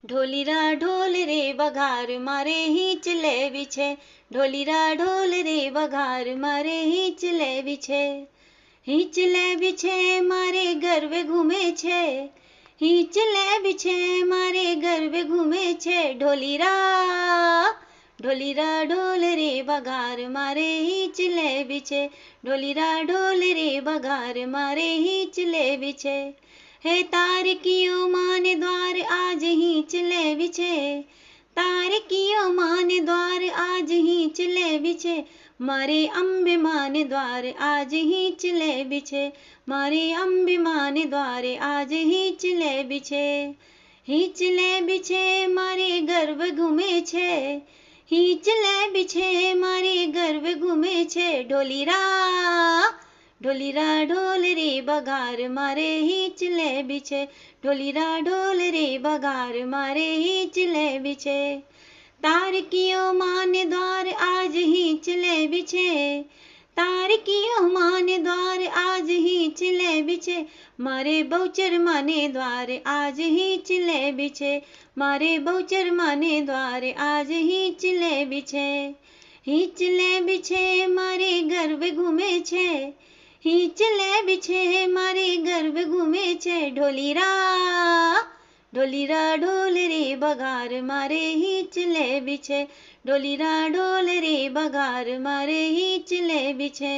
ढोलीरा ढोल रे बघार मारे हिंचले बिछे, ढोलीरा ढोल रे बघार मारे हिंचले बिछे। हिंचले बिछे मारे गरबे घूमे छे, हिंचले बिछे मारे गरबे घूमे छे। ढोलीरा ढोलीरा ढोल रे बघार मारे हिंचले बिछे, ढोलीरा ढोल रे बघार मारे हिंचले बिछे। हे तारकियो माने द्वार आज हिंचले बिछे, तारकियो माने द्वार आज हिंचले बिछे। मारे अम्बे माने द्वार आज हिंचले बिछे, मारे अम्बे माने द्वार आज हिंचले बिछे। हिंचले बिछे मारे गर्व घूमे छे, हिंचले बिछे मारे गर्व घूमे छे। ढोलीरा ढोलीरा ढोल रे बघार मारे हिंचले बिछे, ढोलीरा ढोल रे बघार मारे हिंचले बिछे। तारकियो माने द्वार आज हिंचले बिछे, तारकियो माने द्वार आज हिंचले बिछे। मारे बहुचर माने द्वार आज हिंचले बिछे, मारे बहुचर माने द्वार आज हिंचले बिछे। हिंचले बिछे मारे गर्व घूमे छे, हिंचले बिछे मारे गर्व घूमे छे। ढोलीरा ढोलीरा ढोल रे बघार मारे हिंचले बिछे, ढोलीरा ढोल रे बघार मारे हिंचले बिछे।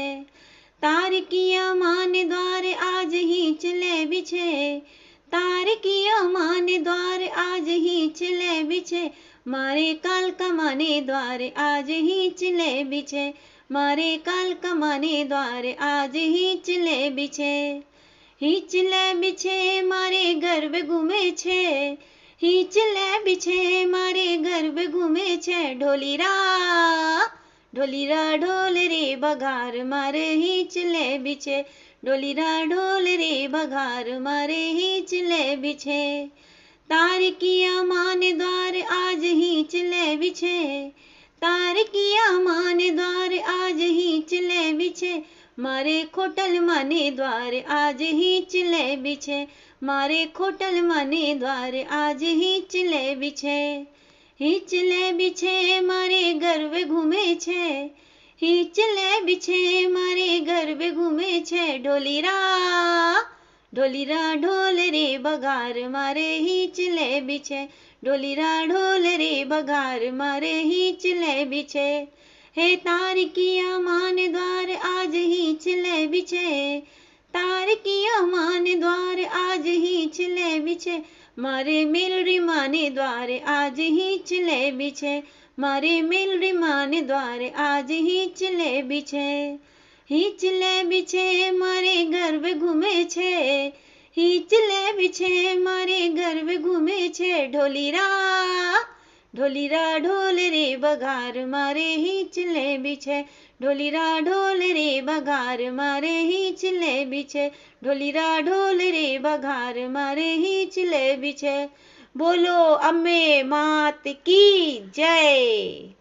तारकिया माने द्वार आज हिंचले बिछे, तारकिया माने द्वार आज हिंचले बिछे। मारे कालका माने द्वार आज हिंचले बिछे, मारे कालका माने द्वार आज हिंचले बिछे। हिंचले बिछे मारे गर्व घूमे छे, हिंचले बिछे मारे गर्व घूमे छे। ढोलीरा ढोलीरा ढोल रे बघार मारे हिंचले बिछे, ढोलीरा ढोल रे बघार मारे हिंचले बिछे। तारकिया माने द्वार आज हिंचले बिछे, तारकिया माने द्वार आज हिंचले बिछे। मारे खोटल माने द्वार आज हिंचले बिछे, मारे खोटल माने द्वार आज हिंचले बिछे। हिंचले बिछे मारे गर्व घूमे छे, हिंचले बिछे मारे गर्व घूमे छे। ढोलीरा ढोलीरा ढोल रे बघार मारे हिंचले बिछे, ढोलीरा ढोल रे बघार मारे हिंचले बिछे। हे तारकिया माने द्वार आज हिंचले बिछे, तारकिया माने द्वार आज हिंचले बिछे। मारे मेलड़ी माने द्वार आज हिंचले बिछे, मारे मेलड़ी माने द्वार आज हिंचले बिछे। हिंचले बिछे मारे गर्व घूमे छे, हिंचले बिछे मारे गर्व घूमे छे। ढोलीरा ढोलीरा ढोल रे बघार मारे हिंचले बिछे, ढोलीरा ढोल रे बघार मारे हिंचले बिछे, ढोलीरा ढोल रे बघार मारे हिंचले बिछे। बोलो अम्बे मात की जय।